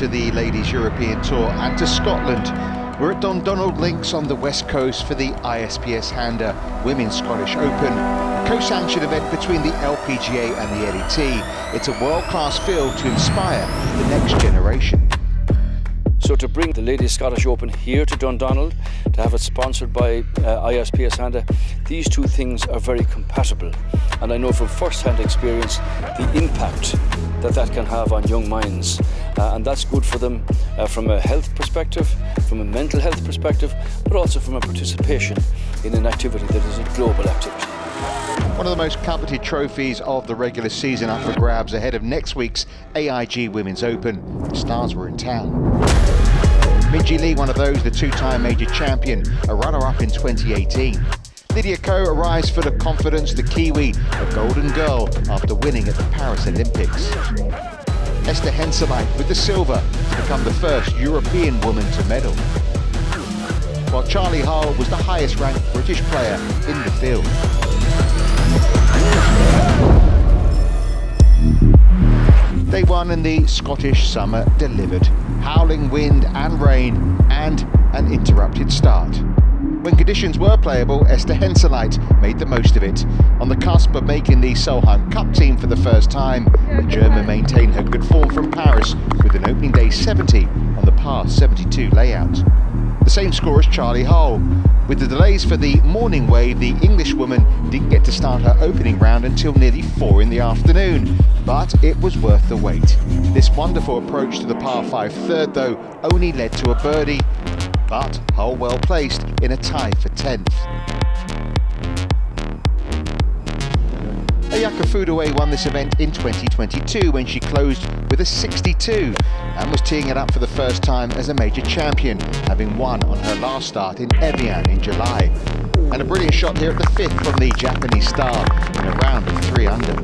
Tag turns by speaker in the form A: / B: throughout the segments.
A: to the Ladies European Tour and to Scotland. We're at Dundonald Links on the west coast for the ISPS Handa Women's Scottish Open, a co-sanctioned event between the LPGA and the LET. It's a world-class field to inspire the next generation.
B: So to bring the Ladies Scottish Open here to Dundonald, to have it sponsored by ISPS Handa, these two things are very compatible. And I know from first-hand experience the impact that can have on young minds. And that's good for them from a health perspective, from a mental health perspective, but also from a participation in an activity that is a global activity.
A: One of the most coveted trophies of the regular season up for grabs ahead of next week's AIG Women's Open. The stars were in town. Minjee Lee, one of those, the two-time major champion, a runner-up in 2018. Lydia Ko arrives full of confidence, the Kiwi, a golden girl after winning at the Paris Olympics. Esther Henseleit with the silver to become the first European woman to medal. While Charley Hull was the highest-ranked British player in the field. Day one in the Scottish summer delivered. Howling wind and rain and an interrupted start. When conditions were playable, Esther Henseleit made the most of it. On the cusp of making the Solheim Cup team for the first time, the German maintained her good form from Paris with an opening day 70 on the par 72 layout. The same score as Charley Hull. With the delays for the morning wave, the Englishwoman didn't get to start her opening round until nearly 4 in the afternoon, but it was worth the wait. This wonderful approach to the par 5 third, though, only led to a birdie, but Hull well placed in a tie for 10th. Ayaka Fudaway won this event in 2022 when she closed with a 62 and was teeing it up for the first time as a major champion, having won on her last start in Evian in July. And a brilliant shot here at the 5th from the Japanese star in a round of 3 under.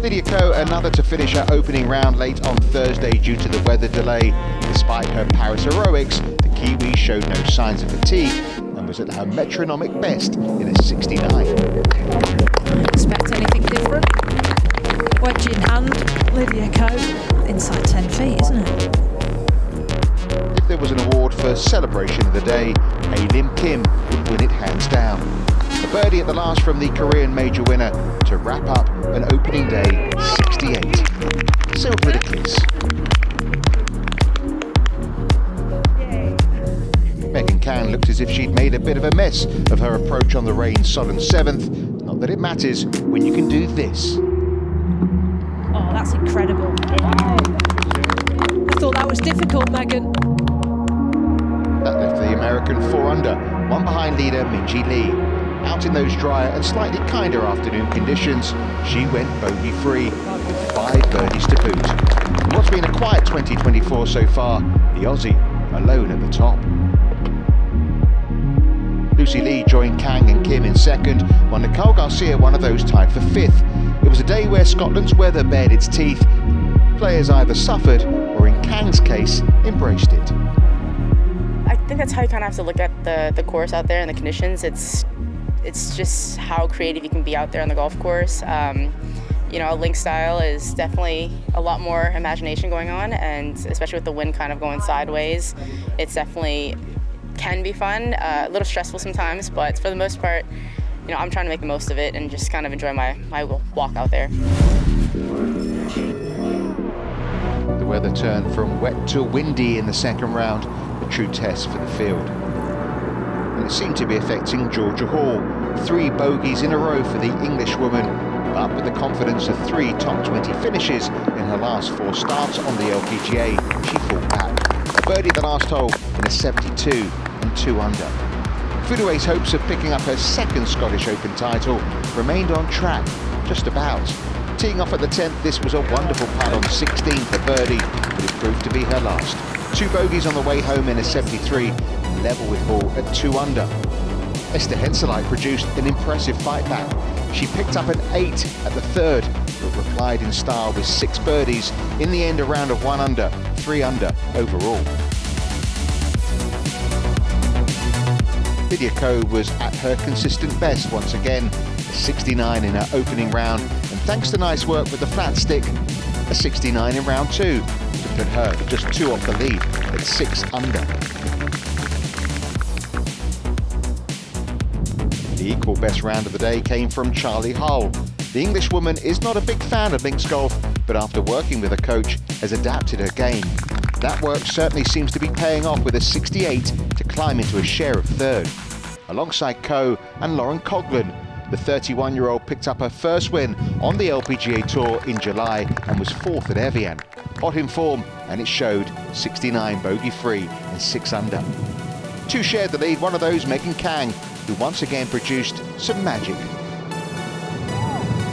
A: Lydia Ko, another to finish her opening round late on Thursday due to the weather delay. Despite her Paris heroics, the Kiwi showed no signs of fatigue and was at her metronomic best in a 69.
C: Expect anything different? Wedge in hand, Lydia Ko, inside 10 feet, isn't it?
A: If there was an award for celebration of the day, Lim Kim would win it hands down. A birdie at the last from the Korean major winner to wrap up an opening day 68. Silver for the kiss. Megan Can looked as if she'd made a bit of a mess of her approach on the rain-sodden 7th. Not that it matters when you can do this.
C: Oh, that's incredible. I thought that was difficult, Megan.
A: That left the American 4 under, one behind leader Minjee Lee. Out in those drier and slightly kinder afternoon conditions, she went bogey-free with 5 birdies to boot. In what's been a quiet 2024 so far, the Aussie alone at the top. Lucy Lee joined Kang and Kim in second, while Nicole Garcia, one of those, tied for 5th. It was a day where Scotland's weather bared its teeth. Players either suffered, or in Kang's case, embraced it.
D: I think that's how you kind of have to look at the course out there and the conditions. It's just how creative you can be out there on the golf course. You know, a link style is definitely a lot more imagination going on, and especially with the wind kind of going sideways, it's definitely can be fun, a little stressful sometimes, but for the most part, you know, I'm trying to make the most of it and just kind of enjoy my walk out there.
A: The weather turned from wet to windy in the second round, a true test for the field. And it seemed to be affecting Georgia Hall. 3 bogeys in a row for the Englishwoman, but with the confidence of 3 top 20 finishes in her last 4 starts on the LPGA, she fought back. A birdie the last hole in a 72 and 2 under. Fudaway's hopes of picking up her 2nd Scottish Open title remained on track, just about. Teeing off at the 10th, this was a wonderful putt on 16 for birdie, but it proved to be her last. 2 bogeys on the way home in a 73, level with Hall at 2 under. Esther Henseleit produced an impressive fight back. She picked up an 8 at the 3rd, but replied in style with 6 birdies. In the end, a round of 1 under, 3 under overall. Lydia Ko was at her consistent best once again, a 69 in her opening round, and thanks to nice work with the flat stick, a 69 in round 2 to put her just 2 off the lead at 6 under. The equal best round of the day came from Charley Hull. The Englishwoman is not a big fan of links golf, but after working with a coach, has adapted her game. That work certainly seems to be paying off with a 68 to climb into a share of 3rd. Alongside Ko and Coughlin, the 31-year-old picked up her first win on the LPGA Tour in July and was 4th at Evian. Hot in form, and it showed, 69 bogey-free and 6 under. 2 shared the lead, one of those Megan Kang, who once again produced some magic.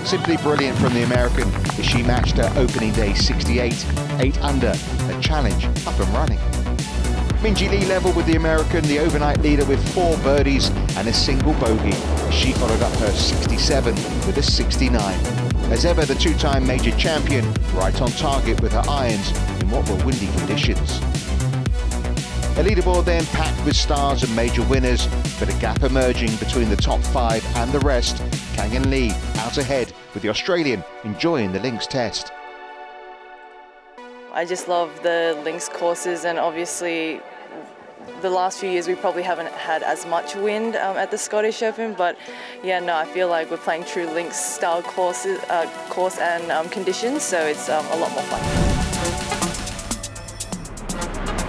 A: Simply brilliant from the American as she matched her opening day 68, 8 under, a challenge up and running. Minjee Lee level with the American, the overnight leader with 4 birdies and a single bogey. She followed up her 67 with a 69. As ever, the 2-time major champion right on target with her irons in what were windy conditions. A leaderboard then packed with stars and major winners, but a gap emerging between the top 5 and the rest. Kang and Lee out ahead, with the Australian enjoying the links test.
E: I just love the links courses, and obviously the last few years we probably haven't had as much wind at the Scottish Open, but yeah, no, I feel like we're playing true links style course and conditions, so it's a lot more fun.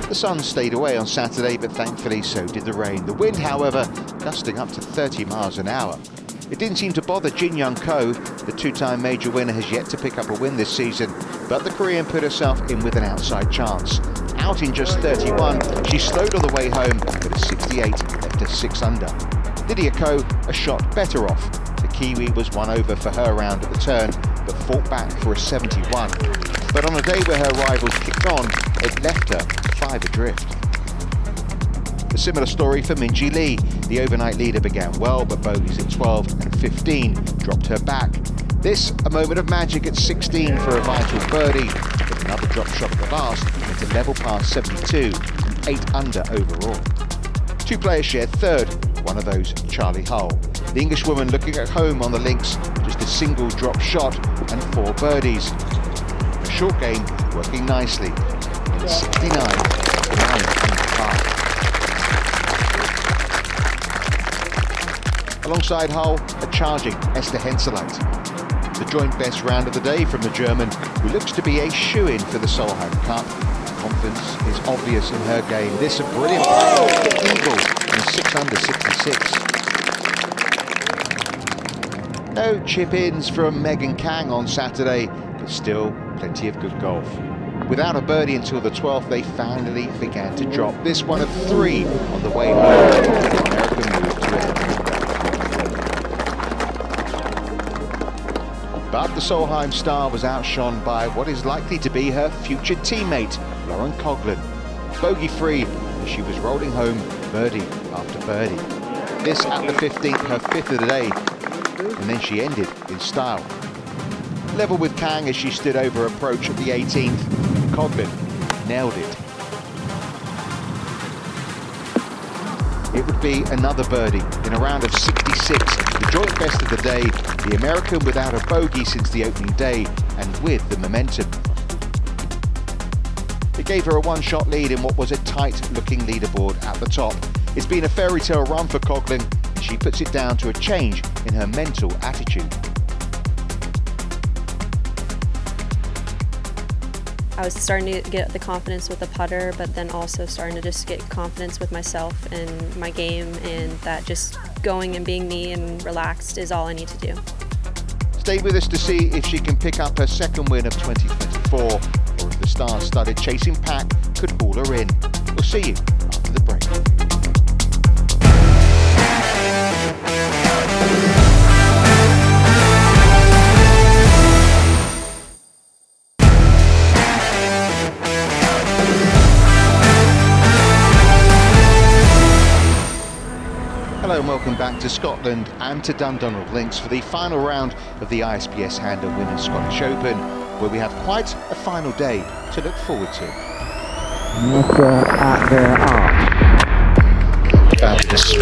A: The sun stayed away on Saturday, but thankfully so did the rain. The wind, however, gusting up to 30 miles an hour. It didn't seem to bother Jin Young Ko. The 2-time major winner has yet to pick up a win this season, but the Korean put herself in with an outside chance. Out in just 31, she slowed all the way home, but a 68 left her 6 under. Lydia Ko a shot better off. The Kiwi was 1 over for her round at the turn, but fought back for a 71. But on a day where her rivals kicked on, it left her 5 adrift. A similar story for Minjee Lee. The overnight leader began well, but bogeys at 12 and 15 dropped her back. This, a moment of magic at 16 for a vital birdie, but another drop shot at the last into level past 72 and 8 under overall. 2 players shared 3rd, one of those Charley Hull. The Englishwoman looking at home on the links, just a single drop shot and 4 birdies. A short game working nicely. 69 to 9 under par. Alongside Hull, a charging Esther Henseleit. The joint best round of the day from the German, who looks to be a shoo-in for the Solheim Cup. Confidence is obvious in her game. This a brilliant play, the eagle, and a 6 under 66. No chip-ins from Megan Kang on Saturday, but still plenty of good golf. Without a birdie until the 12th, they finally began to drop. This one of 3 on the way home. The American moved to it. But the Solheim star was outshone by what is likely to be her future teammate, Coughlin. Bogey-free as she was rolling home birdie after birdie. This at the 15th, her 5th of the day, and then she ended in style. Level with Kang as she stood over approach at the 18th. Coughlin nailed it. It would be another birdie in a round of 66, the joint best of the day, the American without a bogey since the opening day and with the momentum. It gave her a 1-shot lead in what was a tight-looking leaderboard at the top. It's been a fairy tale run for Coughlin, and she puts it down to a change in her mental attitude.
F: I was starting to get the confidence with the putter, but then also starting to just get confidence with myself and my game, and that just going and being me and relaxed is all I need to do.
A: Stay with us to see if she can pick up her 2nd win of 2024, or if the star-studded chasing pack could haul her in. We'll see you after the break. Hello and welcome back to Scotland and to Dundonald Links for the final round of the ISPS Handa Women's Scottish Open, where we have quite a final day to look forward to.
G: Esther at the arch.
A: Fabulous.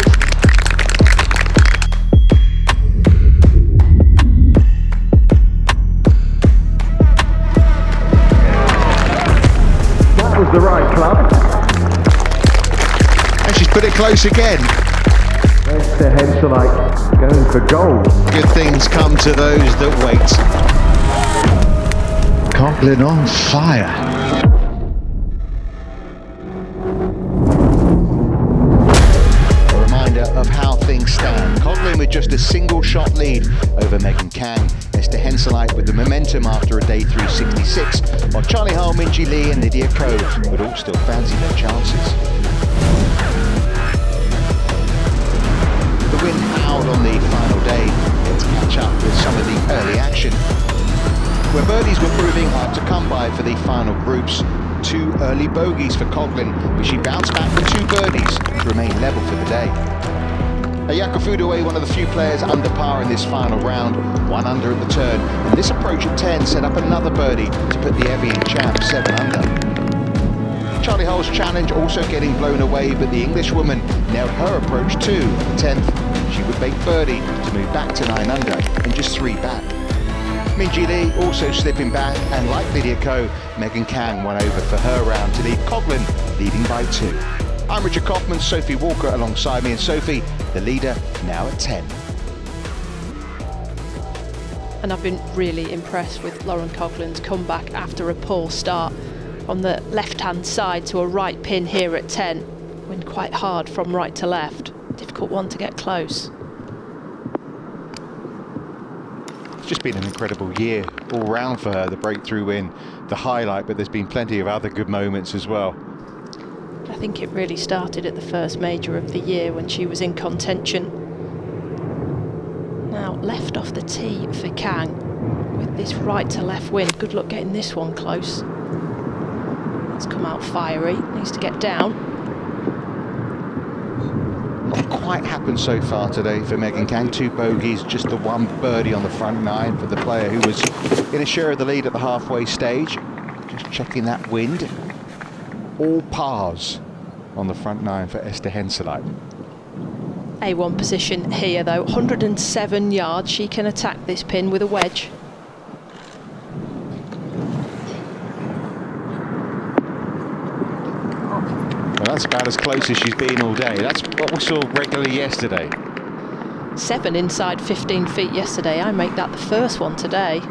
H: was the right club.
A: And she's put it close again.
H: Esther Henseleit going for gold.
A: Good things come to those that wait. Coughlin on fire. A reminder of how things stand. Coughlin with just a single shot lead over Megan Kang. Esther Henseleit with the momentum after a day through 66, while Charley Hull, Minji Lee and Lydia Ko would all still fancy their chances. The wind howled on the final day to catch up with some of the early action, where birdies were proving hard to come by for the final groups. 2 early bogeys for Coughlin, but she bounced back with 2 birdies to remain level for the day. Lydia Ko, one of the few players under par in this final round, 1 under at the turn, and this approach at 10 set up another birdie to put the Evian champ 7 under. Charley Hull's challenge also getting blown away, but the Englishwoman nailed her approach too. 10th, she would make birdie to move back to 9 under and just 3 back. Minji Lee also slipping back, and like Lydia Ko, Megan Kang won over for her round to leave Coughlin leading by 2. I'm Richard Kaufman, Sophie Walker alongside me, and Sophie, the leader, now at 10.
I: And I've been really impressed with Lauren Coughlin's comeback after a poor start. On the left-hand side to a right pin here at 10. Went quite hard from right to left. Difficult one to get close.
A: It's just been an incredible year all round for her. The breakthrough win, the highlight, but there's been plenty of other good moments as well.
I: I think it really started at the first major of the year when she was in contention. Now left off the tee for Kang with this right to left wind. Good luck getting this one close. It's come out fiery, needs to get down.
A: Not quite happened so far today for Megan Kang. 2 bogeys, just the 1 birdie on the front 9 for the player who was in a share of the lead at the halfway stage. Just checking that wind. All pars on the front 9 for Esther Henseleit.
I: A1 position here though, 107 yards. She can attack this pin with a wedge.
A: Well, that's about as close as she's been all day. That's what we saw regularly yesterday.
I: 7 inside 15 feet yesterday. I make that the first one today.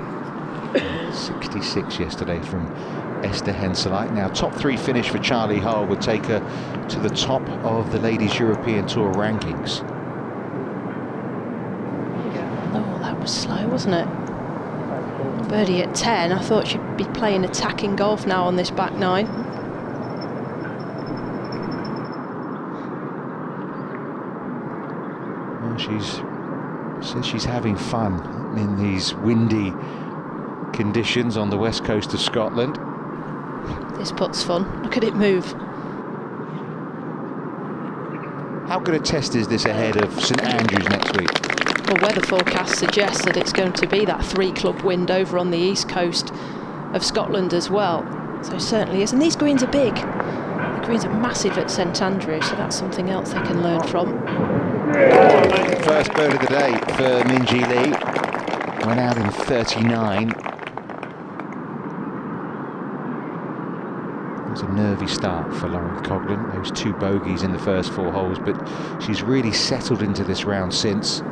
A: 66 yesterday from Esther Henseleit. Now, top 3 finish for Charley Hull would take her to the top of the Ladies European Tour rankings.
I: Oh, that was slow, wasn't it? Birdie at 10. I thought she'd be playing attacking golf now on this back 9.
A: Well, says she's having fun in these windy conditions on the west coast of Scotland.
I: This putt's fun. Look at it move.
A: How good a test is this ahead of St Andrews next week?
I: Well, weather forecast suggests that it's going to be that 3-club wind over on the east coast of Scotland as well. So it certainly is. And these greens are big. The greens are massive at St Andrews, so that's something else they can learn from.
A: First bird of the day for Minji Lee. Went out in 39. It was a nervy start for Lauren Coughlin. Those 2 bogeys in the first 4 holes, but she's really settled into this round since.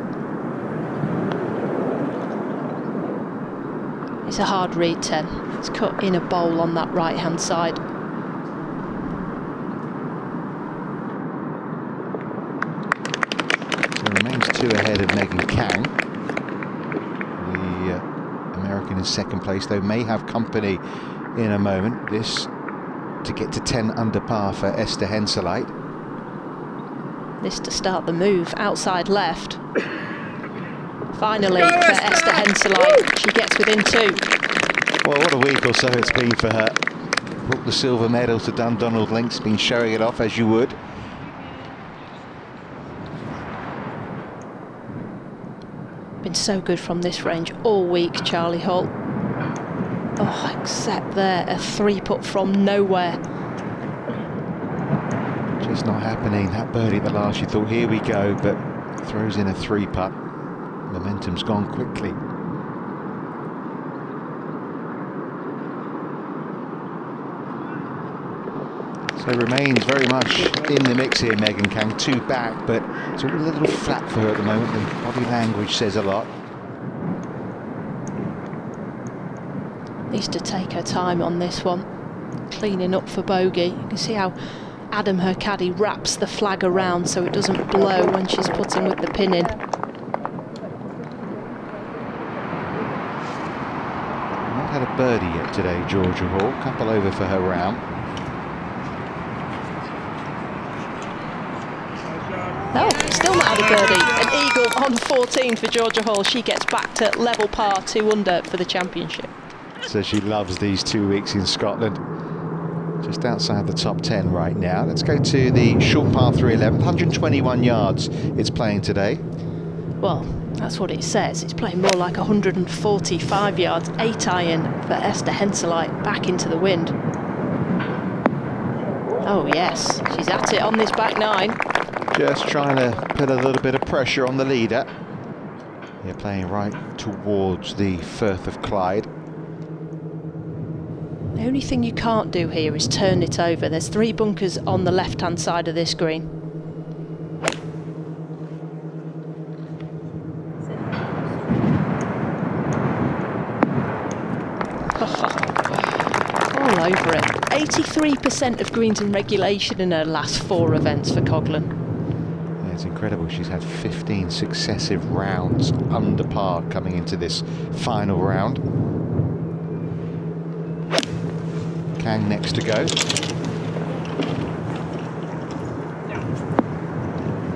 I: It's a hard read, 10. It's cut in a bowl on that right-hand side.
A: So remains 2 ahead of Megan Kang. The American in second place, though, may have company in a moment. This to get to 10 under par for Esther Henseleit.
I: This to start the move, outside left. Finally, for Esther Henseleit, she gets within 2.
A: Well, what a week or so it's been for her. Brought the silver medal to Dundonald Links, been showing it off as you would.
I: Been so good from this range all week, Charley Hull. Oh, except there, a 3-putt from nowhere.
A: Just not happening. That birdie at the last, you thought, here we go, but throws in a 3-putt. Momentum's gone quickly. So remains very much in the mix here, Megan Kang. 2 back, but it's all a little flat for her at the moment. The body language says a lot.
I: Needs to take her time on this one. Cleaning up for bogey. You can see how Adam, her caddy, wraps the flag around so it doesn't blow when she's putting with the pin in.
A: Not had a birdie yet today, Georgia Hall. Couple over for her round.
I: No, still not had a birdie. An eagle on 14 for Georgia Hall. She gets back to level par, 2 under for the championship.
A: So she loves these 2 weeks in Scotland. Just outside the top 10 right now. Let's go to the short par 3 11th, 121 yards it's playing today.
I: Well, that's what it says. It's playing more like 145 yards, 8 iron for Esther Henseleit, back into the wind. Oh yes, she's at it on this back 9.
A: Just trying to put a little bit of pressure on the leader. They're playing right towards the Firth of Clyde.
I: The only thing you can't do here is turn it over. There's 3 bunkers on the left-hand side of this green. All over it. 83% of greens in regulation in her last 4 events for Coughlin.
A: Yeah, it's incredible. She's had 15 successive rounds under par coming into this final round. Kang next to go.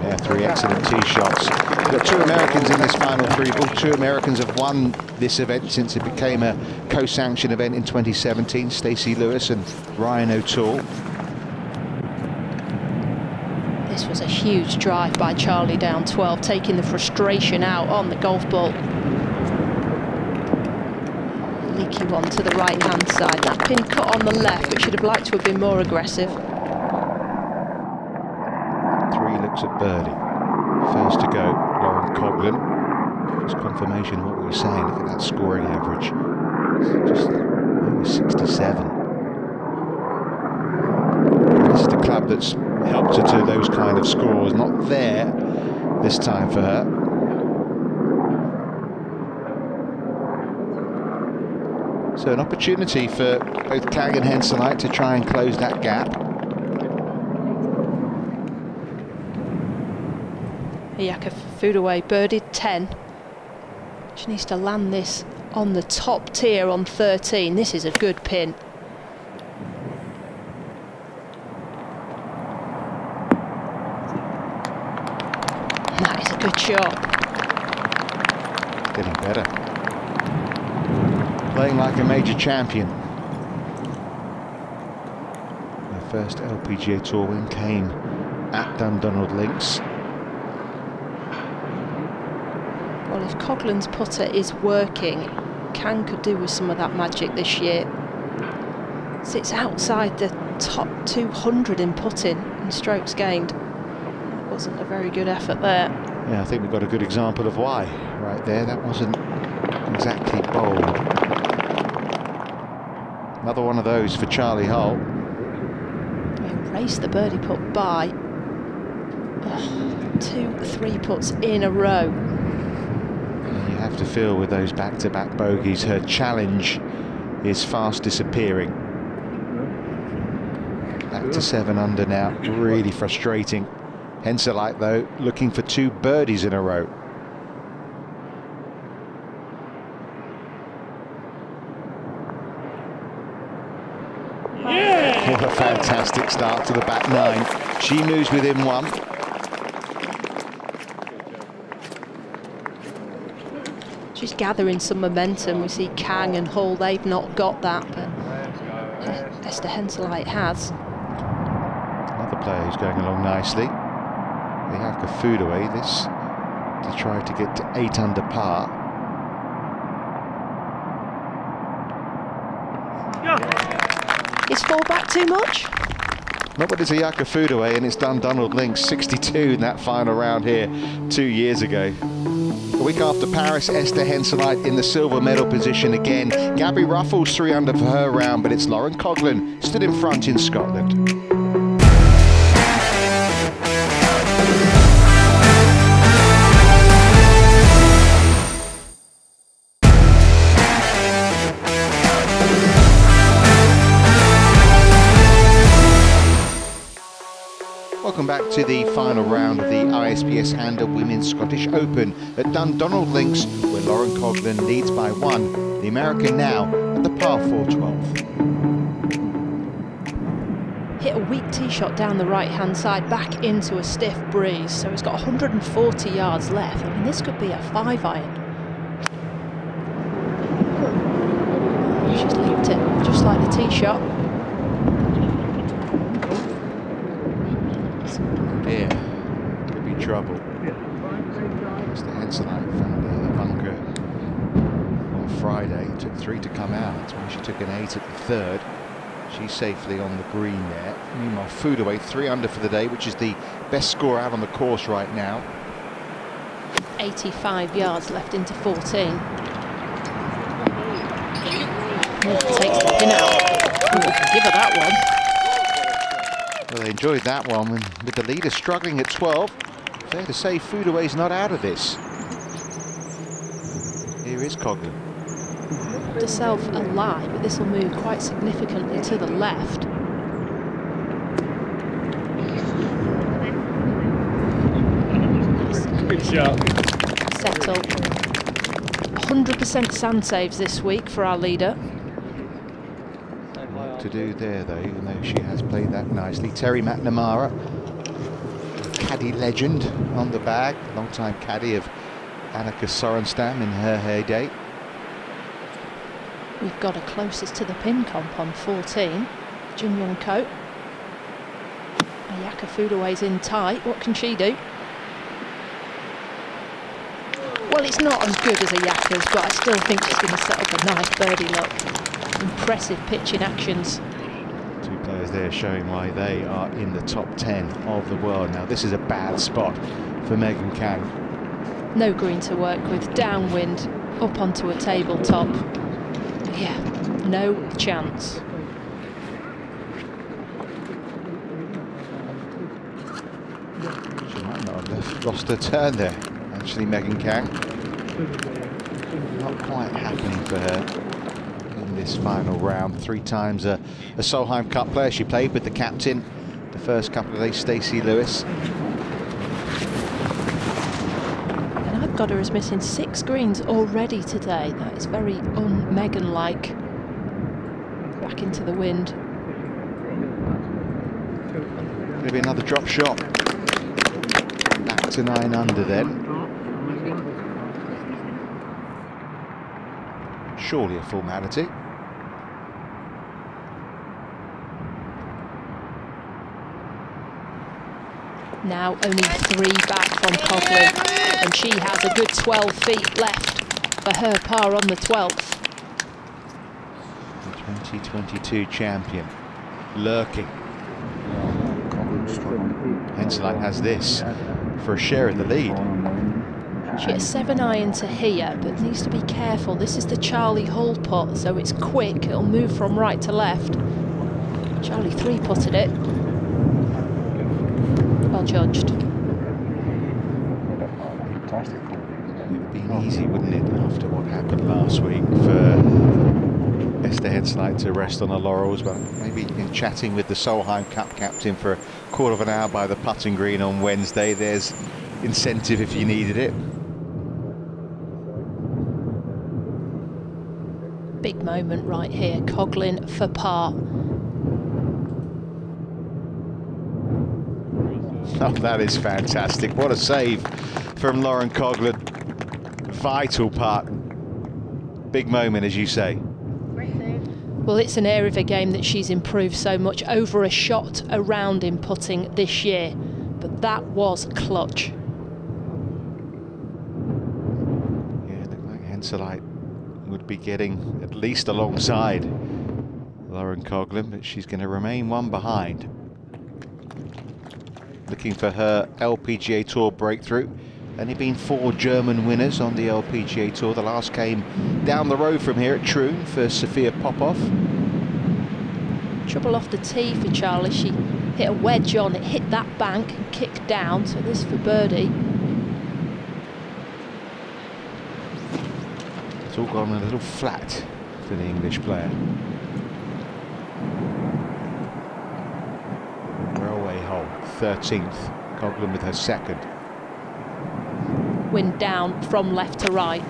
A: Yeah, 3 excellent tee shots. We've got 2 Americans in this final 3 ball. 2 Americans have won this event since it became a co-sanctioned event in 2017. Stacey Lewis and Ryan O'Toole.
I: This was a huge drive by Charley down 12, taking the frustration out on the golf ball. Leaky one to the right-hand side. That pin cut on the left, but should have liked to have been more aggressive.
A: 3 looks at birdie. First to go, Lauren Coughlin. Just confirmation of what we were saying. Look at that scoring average. It's just over 67. This is the club that's helped her to those kind of scores. Not there this time for her. So an opportunity for both Kang and Henseleit to try and close that gap.
I: Yaka Foodaway birdied 10. She needs to land this on the top tier on 13. This is a good pin. That is a good shot.
A: Getting better. Playing like a major champion. Her first LPGA Tour win came at Dundonald Links.
I: Well, if Coughlin's putter is working, Kang could do with some of that magic this year. Sits outside the top 200 in putting and strokes gained. That wasn't a very good effort there.
A: Yeah, I think we've got a good example of why right there. That wasn't exactly bold. Another one of those for Charley Hull.
I: Raced the birdie putt by 2 3 putts in a row.
A: You have to feel with those back-to-back bogeys, her challenge is fast disappearing. Back to 7 under now, really frustrating. Henseleit, though, looking for 2 birdies in a row. What a fantastic start to the back 9. She moves within 1.
I: She's gathering some momentum. We see Kang and Hull, they've not got that, but Esther Henseleit has.
A: Another player who's going along nicely. Lydia Ko Foodaway, this to try to get to 8 under par.
I: Is 4 back too much?
A: Not but it's Lydia Ko Foodaway, and it's Dundonald Links 62 in that final round here 2 years ago. A week after Paris, Esther Henseleit in the silver medal position again. Gabby Ruffles 3 under for her round, but it's Lauren Coughlin stood in front in Scotland. welcome back to the final round of the ISPS Handa Women's Scottish Open at Dundonald Links, where Lauren Coughlin leads by 1. The American now at the par 4 12th.
I: Hit a weak tee shot down the right-hand side, back into a stiff breeze, so he's got 140 yards left. I mean, this could be a 5-iron. She's linked it, just like the tee shot.
A: Yeah, could be trouble. Mr. Henseleit found a bunker on Friday. It took 3 to come out. That's why she took an 8 at the 3rd. She's safely on the green there. Meanwhile, Foodaway 3 under for the day, which is the best score out on the course right now.
I: 85 yards left into 14. Takes the pin out. Ooh, give her that one.
A: Well, they enjoyed that one, and with the leader struggling at 12, fair to say Foodaway's not out of this. Here is Coughlin.
I: Kept herself alive, but this will move quite significantly to the left.
J: Good shot.
I: Settle. 100% sand saves this week for our leader.
A: To do there though, even though she has played that nicely. Terry McNamara, caddy legend on the bag, long-time caddy of Annika Sorenstam in her heyday.
I: We've got her closest to the pin comp on 14, Jin Ko. Ayaka Foodaway's in tight. What can she do? Well, it's not as good as Ayaka's, but I still think she's going to set up a nice birdie look. Impressive pitching actions.
A: 2 players there showing why they are in the top 10 of the world. Now this is a bad spot for Megan Kang.
I: No green to work with, downwind, up onto a tabletop. Yeah, no chance.
A: She might not have lost her turn there, actually, Megan Kang. Not quite happening for her in this final round. 3 times a Solheim Cup player. She played with the captain the first couple of days, Stacey Lewis.
I: And I've got her as missing 6 greens already today. That is very un-Megan-like. Back into the wind.
A: Maybe another drop shot. Back to 9 under then. Surely a formality.
I: Now only 3 back from Coughlin, and she has a good 12 feet left for her par on the 12th.
A: The 2022 champion lurking. Henseleit has this for a share of the lead.
I: She has 7-iron to here, but needs to be careful. This is the Charley Hull putt, so it's quick. It'll move from right to left. Charley 3-putted it. Well judged.
A: It would be easy, wouldn't it, after what happened last week, for Esther Henseleit to rest on her laurels, but maybe in chatting with the Solheim Cup captain for a quarter of an hour by the putting green on Wednesday, there's incentive if you needed it.
I: Big moment right here. Coughlin for par.
A: Oh, that is fantastic. What a save from Lauren Coughlin. Vital part. Big moment, as you say.
I: Well, it's an area of a game that she's improved so much, over a shot around in putting this year. But that was clutch.
A: Yeah, it looked like Henseleit would be getting at least alongside Lauren Coughlin, but she's going to remain 1 behind. Looking for her LPGA Tour breakthrough. Only been 4 German winners on the LPGA Tour. The last came down the road from here at Troon for Sophia Popov.
I: Trouble off the tee for Charley. She hit a wedge on, it hit that bank and kicked down, so this for birdie.
A: It's all gone a little flat for the English player. Railway hole, 13th. Coughlin with her second.
I: Wind down from left to right.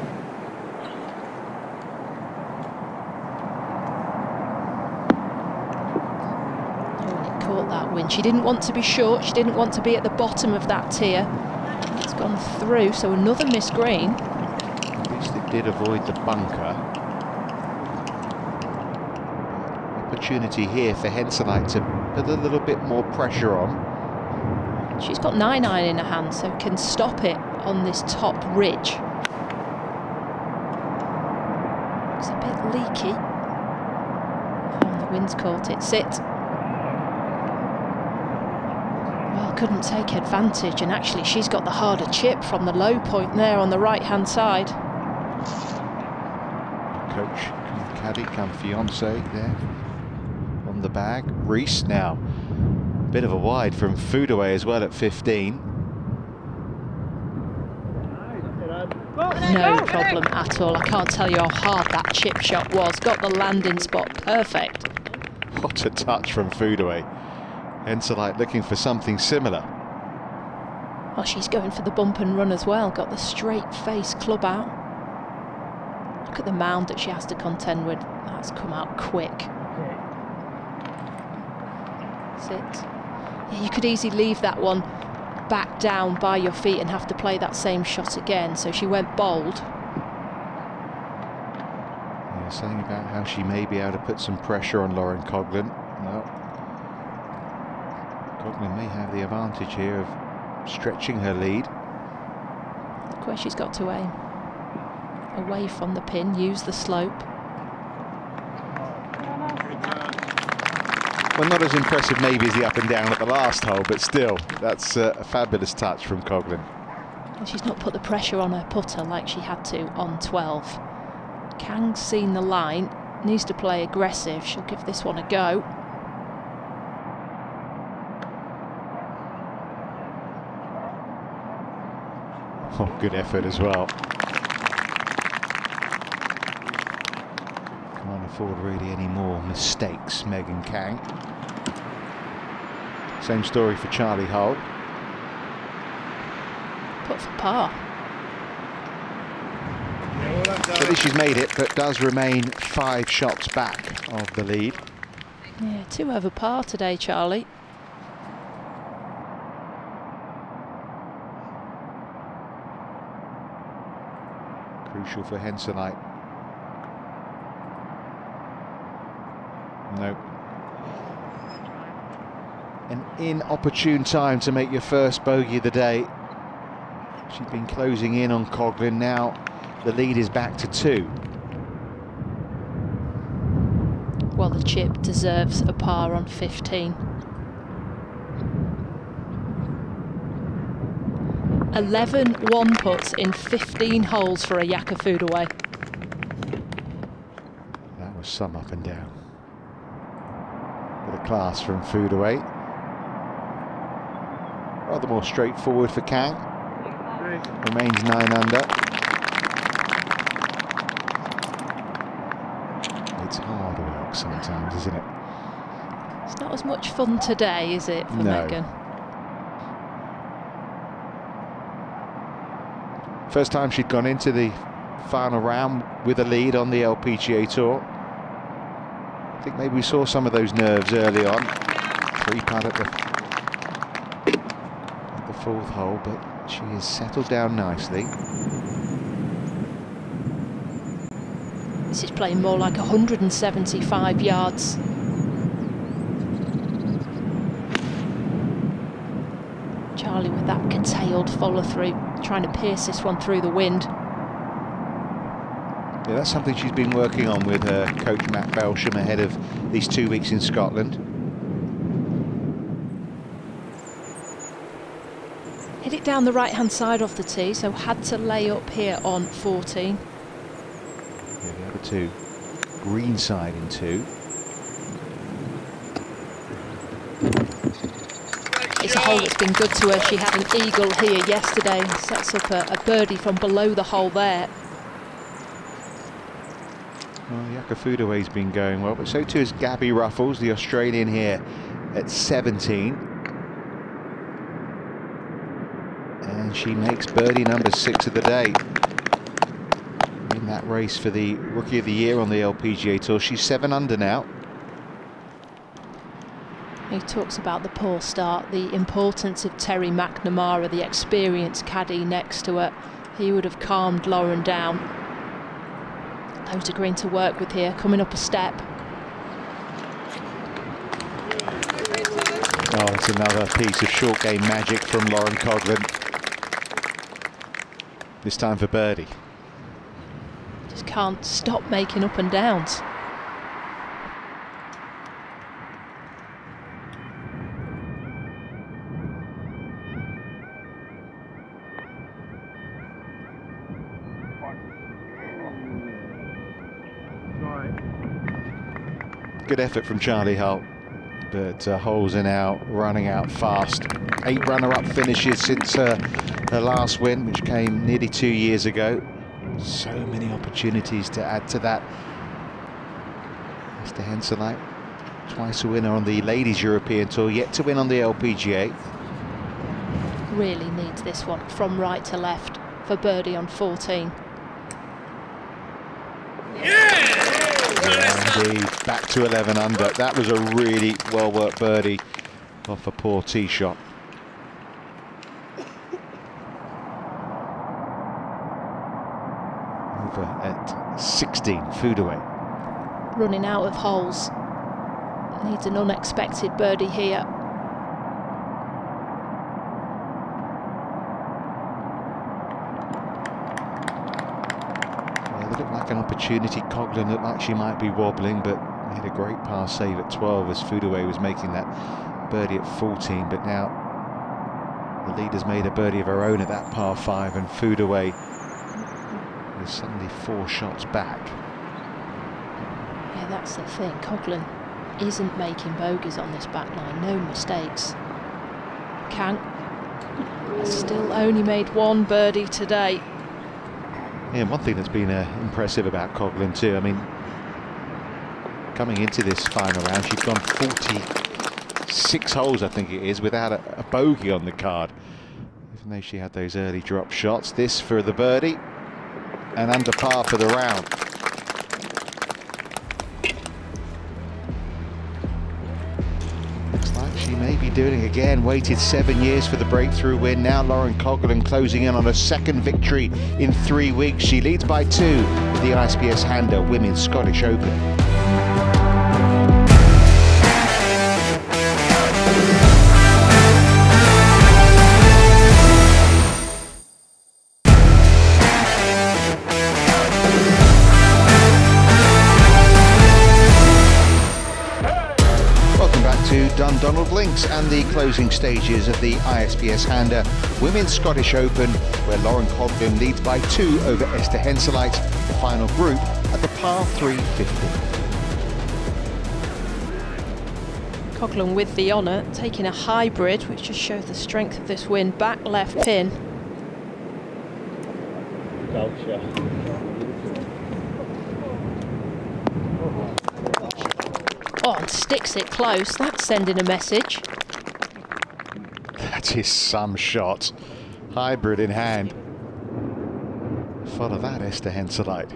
I: That win. She didn't want to be short, she didn't want to be at the bottom of that tier. It's gone through, so another missed green.
A: At least it did avoid the bunker. Opportunity here for Henseleit to put a little bit more pressure on.
I: She's got 9-iron in her hand, so can stop it on this top ridge. Looks a bit leaky. Oh, the wind's caught it. Sit. Couldn't take advantage, and actually she's got the harder chip from the low point there on the right hand side.
A: Coach, caddy, fiance there on the bag. Reese now, bit of a wide from Foodaway as well at 15.
I: No problem at all. I can't tell you how hard that chip shot was. Got the landing spot perfect.
A: What a touch from Foodaway. Henseleit looking for something similar.
I: Well, she's going for the bump and run as well. Got the straight face club out. Look at the mound that she has to contend with. That's come out quick. Sit. Yeah, you could easily leave that one back down by your feet and have to play that same shot again. So she went bold.
A: Yeah, saying about how she may be able to put some pressure on Lauren Coughlin. Well, Coughlin may have the advantage here of stretching her lead.
I: Look where she's got to aim. Away from the pin, use the slope.
A: Well, not as impressive maybe as the up and down at the last hole, but still, that's a fabulous touch from Coughlin.
I: Well, she's not put the pressure on her putter like she had to on 12. Kang's seen the line, needs to play aggressive. She'll give this one a go.
A: Oh, good effort as well. Can't afford really any more mistakes, Megan Kang. Same story for Charley Hull.
I: Put for par.
A: At least she's made it, but does remain 5 shots back of the lead.
I: Yeah, 2 over par today, Charley.
A: Crucial for Henseleit. No. An inopportune time to make your first bogey of the day. She's been closing in on Coughlin. Now the lead is back to 2.
I: Well, the chip deserves a par on 15. 11 one-putts in 15 holes for a Yaka Foodaway.
A: That was some up and down. Bit of class from Foodaway. Rather more straightforward for Kang. Remains 9 under. It's hard work sometimes, isn't it?
I: It's not as much fun today, is it, for Megan?
A: First time she'd gone into the final round with a lead on the LPGA Tour. I think maybe we saw some of those nerves early on. 3-putt at the 4th hole, but she has settled down nicely.
I: This is playing more like 175 yards. Charley with that curtailed follow-through, trying to pierce this one through the wind.
A: Yeah, that's something she's been working on with her coach Matt Belsham ahead of these 2 weeks in Scotland.
I: Hit it down the right-hand side off the tee, so had to lay up here on 14.
A: Yeah, the other 2, green side in 2.
I: It's a hole that's been good to her. She had an eagle here yesterday. Sets up a birdie from below the hole there.
A: Well, Yaka Foodaway's been going well, but so too has Gabby Ruffles, the Australian here at 17. And she makes birdie number 6 of the day. In that race for the Rookie of the Year on the LPGA Tour. She's 7 under now.
I: He talks about the poor start, the importance of Terry McNamara, the experienced caddy next to her. He would have calmed Lauren down. Loads of green to work with here, coming up a step.
A: Oh, it's another piece of short game magic from Lauren Coughlin. This time for birdie.
I: Just can't stop making up and downs.
A: Good effort from Charley Hull, but holes are now running out fast. 8 runner-up finishes since her last win, which came nearly 2 years ago. So many opportunities to add to that. Esther Henseleit, twice a winner on the Ladies European Tour, yet to win on the LPGA.
I: Really needs this one from right to left for birdie on 14.
A: Indeed, back to 11 under. That was a really well-worked birdie off a poor tee shot. Over at 16, food away.
I: Running out of holes. Needs an unexpected birdie here.
A: An opportunity. Coughlin looked like she might be wobbling, but made a great par save at 12 as Foodaway was making that birdie at 14. But now the leader's made a birdie of her own at that par 5, and Foodaway is suddenly 4 shots back.
I: Yeah, that's the thing. Coughlin isn't making bogeys on this back line, no mistakes. Can't. Still only made 1 birdie today.
A: Yeah, one thing that's been impressive about Coughlin too, I mean, coming into this final round, she'd gone 46 holes, I think it is, without a bogey on the card. Even though she had those early drop shots. This for the birdie, and under par for the round. Looks like she may be doing it again. Waited 7 years for the breakthrough win. Now Lauren Coughlin closing in on a 2nd victory in 3 weeks. She leads by 2 at the ISPS Handa Women's Scottish Open. Dundonald links and the closing stages of the ISPS Handa Women's Scottish Open, where Lauren Coughlin leads by 2 over Esther Henseleit, the final group at the par 3 50.
I: Coughlin with the honour, taking a hybrid, which just shows the strength of this win. Back left pin. Oh, and sticks it close. That's sending a message.
A: That is some shot. Hybrid in hand. Follow that, Esther Henseleit.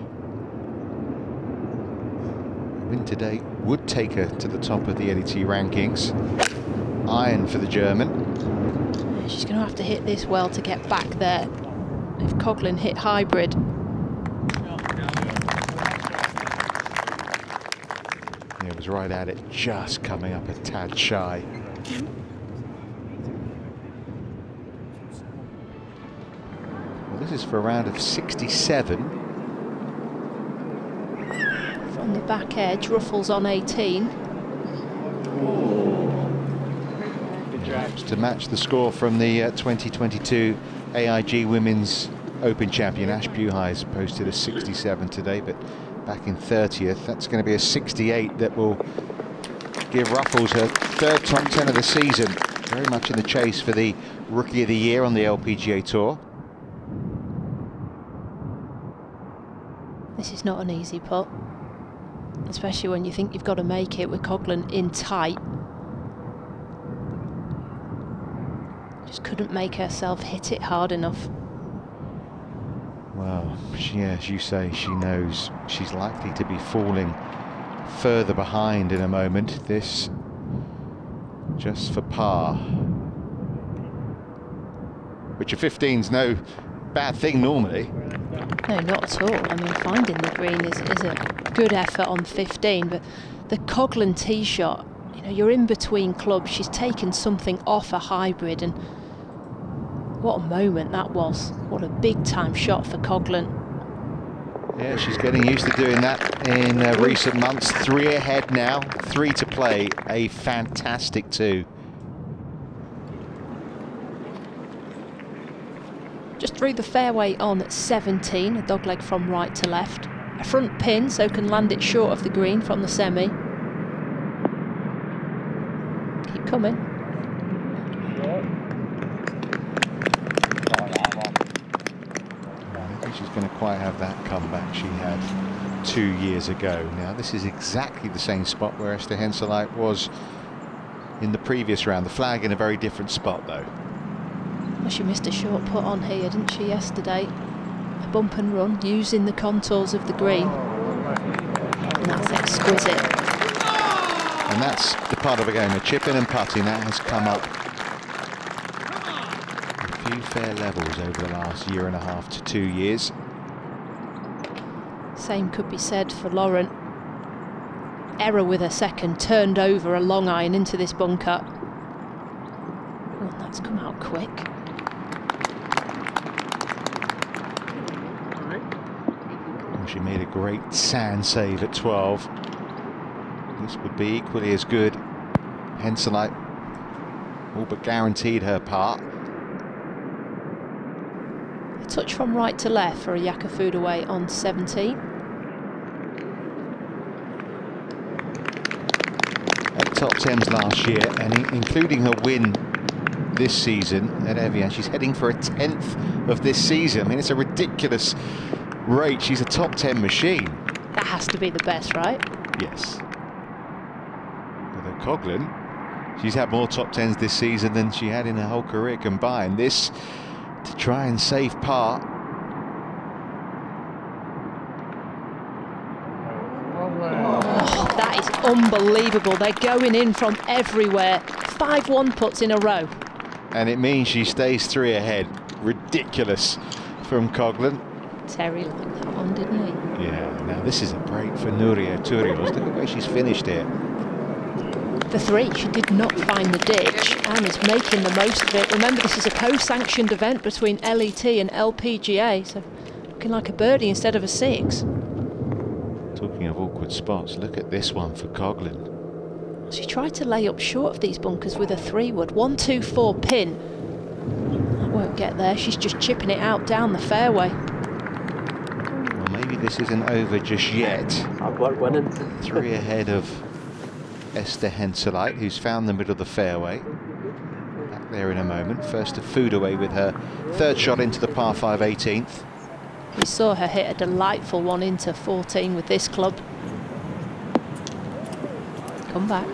A: Win today would take her to the top of the LET rankings. Iron for the German.
I: She's going to have to hit this well to get back there. If Coughlin hit hybrid.
A: It was right at it, just coming up a tad shy. Well, this is for a round of 67.
I: From the back edge, Ruffles on 18.
A: Just to match the score from the 2022 AIG Women's Open champion. Ash Buhai's posted a 67 today, but back in 30th. That's going to be a 68 that will give Ruffles her 3rd top 10 of the season. Very much in the chase for the Rookie of the Year on the LPGA Tour.
I: This is not an easy putt, especially when you think you've got to make it with Coughlin in tight. Just couldn't make herself hit it hard enough.
A: Well, as you say, she knows she's likely to be falling further behind in a moment. This just for par, which a 15's no bad thing normally.
I: No, not at all. I mean, finding the green is a good effort on 15, but the Coughlin tee shot, you know, you're in between clubs. She's taken something off a hybrid, and what a moment that was. What a big time shot for Coughlin.
A: Yeah, she's getting used to doing that in recent months. 3 ahead now, 3 to play. A fantastic 2.
I: Just through the fairway on at 17, a dogleg from right to left. A front pin, so can land it short of the green from the semi. Keep coming.
A: I don't think she's going to quite have that comeback she had 2 years ago. Now, this is exactly the same spot where Esther Henseleit was in the previous round. The flag in a very different spot, though.
I: Well, she missed a short put on here, didn't she, yesterday? A bump and run, using the contours of the green. And that's exquisite.
A: And that's the part of the game, a chipping and putting, that has come up a few fair levels over the last 1.5 to 2 years.
I: Same could be said for Lauren. Error with her second, turned over a long iron into this bunker. Oh, and that's come out quick.
A: She made a great sand save at 12. This would be equally as good. Henseleit all but guaranteed her part.
I: A touch from right to left for a Yaka food away on 17.
A: 8 top 10s last year, and including her win this season at Evian. She's heading for a 10th of this season. I mean, it's a ridiculous rate. She's a top 10 machine.
I: That has to be the best, right?
A: Yes. Although Coughlin, she's had more top 10s this season than she had in her whole career combined. This to try and save par.
I: Oh, that is unbelievable. They're going in from everywhere. 5-1 putts in a row.
A: And it means she stays 3 ahead. Ridiculous from Coughlin.
I: Terry liked that one, didn't he?
A: Yeah, now this is a break for Nuria Turrios. Look at where she's finished here.
I: For 3, she did not find the ditch and is making the most of it. Remember, this is a co-sanctioned event between LET and LPGA, so looking like a birdie instead of a 6.
A: Talking of awkward spots, look at this one for Coughlin.
I: She tried to lay up short of these bunkers with a 3-wood. 1-2-4 pin. That won't get there. She's just chipping it out down the fairway.
A: Well, maybe this isn't over just yet.
G: Hard work winning.
A: 3 ahead of Esther Henseleit, who's found the middle of the fairway. Back there in a moment. First to food away with her 3rd shot into the par 5 18th.
I: We saw her hit a delightful one into 14 with this club. Come back.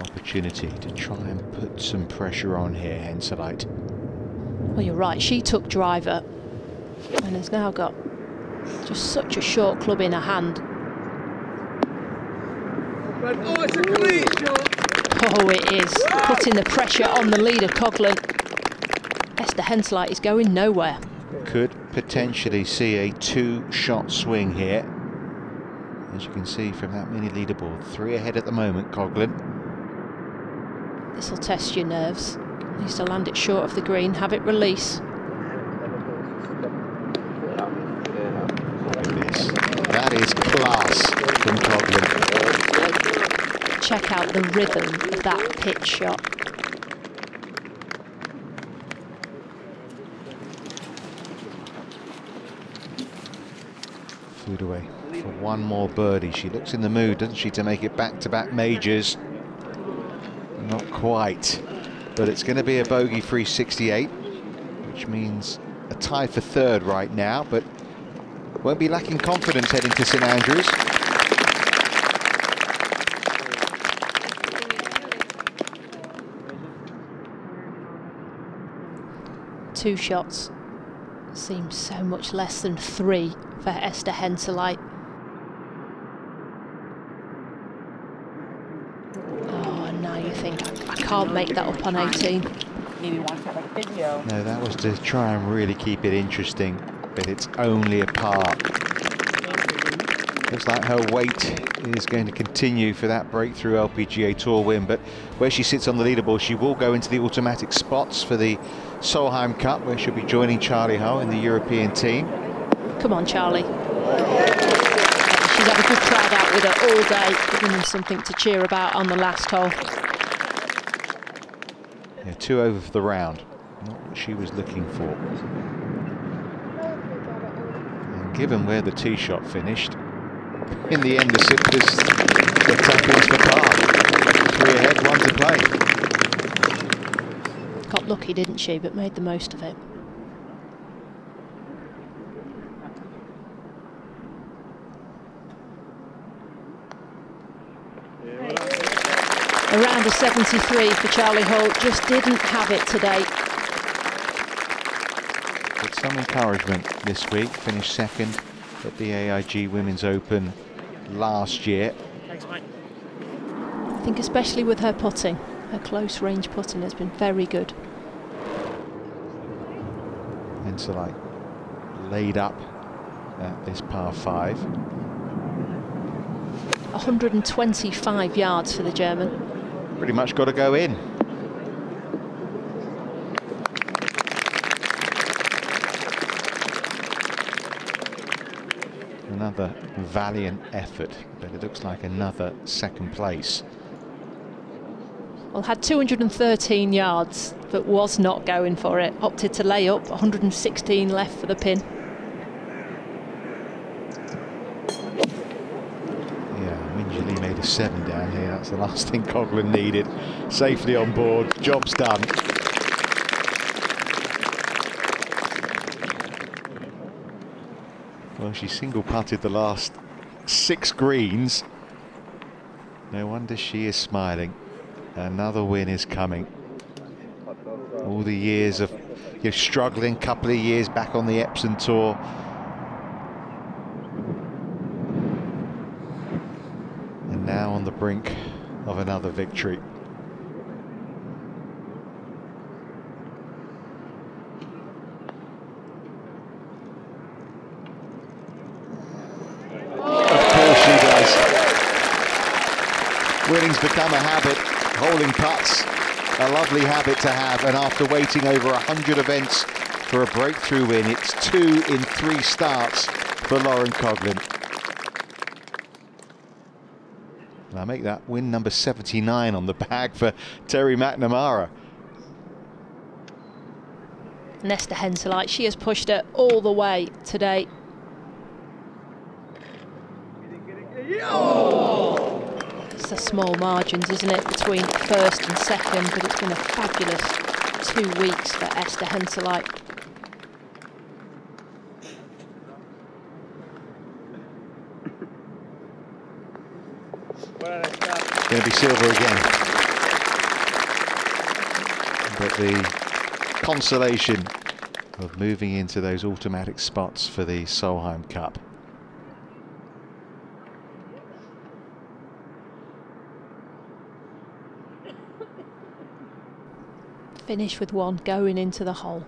A: Opportunity to try and put some pressure on here, Henseleit.
I: Well, you're right, she took driver and has now got just such a short club in her hand.
J: Oh, it's a great shot.
I: Oh, it is. Putting the pressure on the leader, Coughlin. Esther Henseleit is going nowhere.
A: Could potentially see a 2-shot swing here. As you can see from that mini leaderboard, 3 ahead at the moment, Coughlin.
I: This will test your nerves. Needs to land it short of the green, have it release.
A: Look at this. That is class from Coughlin.
I: Check out the rhythm of that pitch shot.
A: Food away for one more birdie. She looks in the mood, doesn't she, to make it back-to-back majors? Not quite, but it's going to be a bogey-free 68, which means a tie for 3rd right now, but won't be lacking confidence heading to St Andrews.
I: 2 shots seems so much less than 3 for Esther Henseleit. Oh, and now you think, I can't make that up on 18.
A: No, that was to try and really keep it interesting, but it's only a par. Looks like her wait is going to continue for that breakthrough LPGA Tour win, but where she sits on the leaderboard, she will go into the automatic spots for the Solheim Cup, where she'll be joining Charley Hull in the European team.
I: Come on, Charley. She's had a good crowd out with her all day, giving them something to cheer about on the last hole.
A: Yeah, 2 over for the round. Not what she was looking for. And given where the tee shot finished, in the end, the Sippers were tap into the par. 3 ahead, 1 to play.
I: Got lucky, didn't she, but made the most of it. Around a 73 for Charley Hull, just didn't have it today.
A: With some encouragement this week, finished 2nd at the AIG Women's Open last year.
I: Thanks, mate. I think especially with her putting, her close range putting has been very good.
A: Henseleit laid up at this par 5.
I: 125 yards for the German.
A: Pretty much got to go in. Another valiant effort, but it looks like another 2nd place.
I: Well, had 213 yards, but was not going for it. Opted to lay up, 116 left for the pin.
A: Yeah, Minjali made a 7 down here. That's the last thing Coughlin needed. Safely on board, job's done. Well, she single putted the last 6 greens. No wonder she is smiling. Another win is coming. All the years of struggling, couple of years back on the Epsom Tour. And now on the brink of another victory. Winning's become a habit, holding putts, a lovely habit to have, and after waiting over 100 events for a breakthrough win, it's 2 in 3 starts for Lauren Coughlin. And I make that win number 79 on the bag for Terry McNamara.
I: And Esther Henseleit, she has pushed it all the way today. Oh! It's the small margins, isn't it, between 1st and 2nd, but it's been a fabulous 2 weeks for Esther Henseleit.
A: It's going to be silver again. But the consolation of moving into those automatic spots for the Solheim Cup.
I: Finish with 1 going into the hole.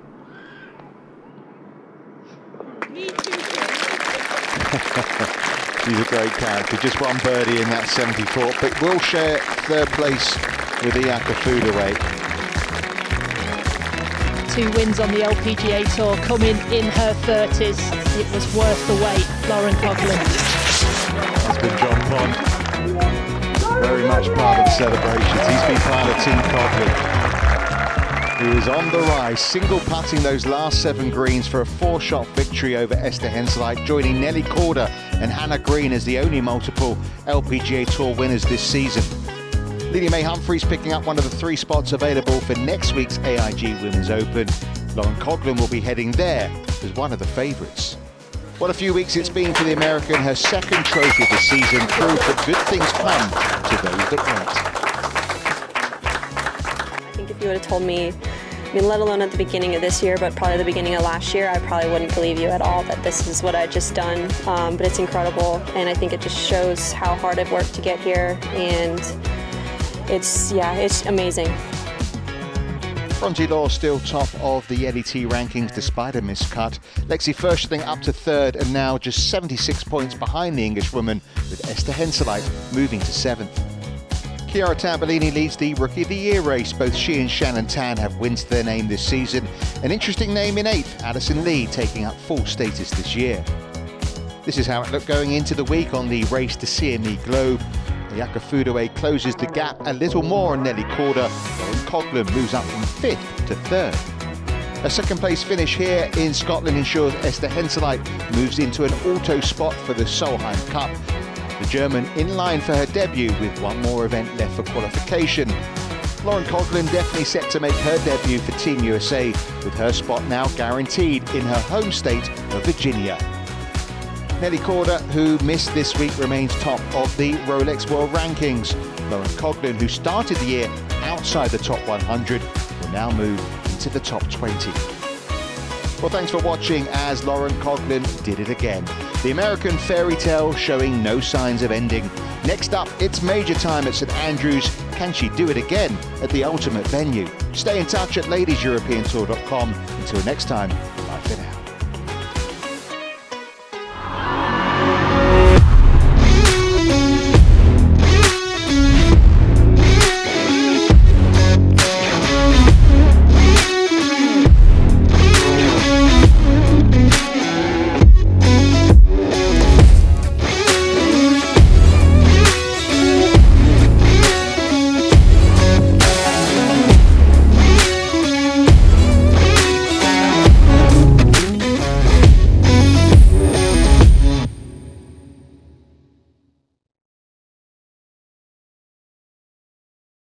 A: She's a great character. Just 1 birdie in that 74, but will share 3rd place with Lydia Ko.
I: 2 wins on the LPGA Tour, coming in her 30s. It was worth the wait, Lauren Coughlin.
A: Husband John Pond, very much part of the celebrations. He's been part of Team Coughlin, who is on the rise, single putting those last 7 greens for a 4-shot victory over Esther Henseleit, joining Nelly Corder and Hannah Green as the only multiple LPGA Tour winners this season. Lydia May Humphries picking up one of the 3 spots available for next week's AIG Women's Open. Lauren Coughlin will be heading there as one of the favourites. What a few weeks it's been for the American, her 2nd trophy of the season, proof that good things come to those that wait.
K: If you would have told me
F: I mean, let alone at the beginning of this year, but probably the beginning of last year, I probably wouldn't believe you at all that this is what I'd just done. But it's incredible, and I think it just shows how hard I've worked to get here, and it's amazing.
A: Bronte Law still top of the LET rankings despite a miscut. Lexi Furstening up to third and now just 76 points behind the Englishwoman, with Esther Henseleit moving to seventh. Chiara Tambolini leads the Rookie of the Year race. Both she and Shannon Tan have wins to their name this season. An interesting name in eighth, Addison Lee taking up full status this year. This is how it looked going into the week on the Race to CME Globe. Ayaka Fudaway closes the gap a little more on Nelly Korda. Lauren Coughlin moves up from 5th to 3rd. A second place finish here in Scotland ensures Esther Henseleit moves into an auto spot for the Solheim Cup. The German in line for her debut with one more event left for qualification. Lauren Coughlin definitely set to make her debut for Team USA, with her spot now guaranteed in her home state of Virginia. Nelly Korda, who missed this week, remains top of the Rolex World Rankings. Lauren Coughlin, who started the year outside the top 100, will now move into the top 20. Well, thanks for watching as Lauren Coughlin did it again. The American fairy tale showing no signs of ending. Next up, it's major time at St Andrews. Can she do it again at the ultimate venue? Stay in touch at ladieseuropeantour.com. Until next time.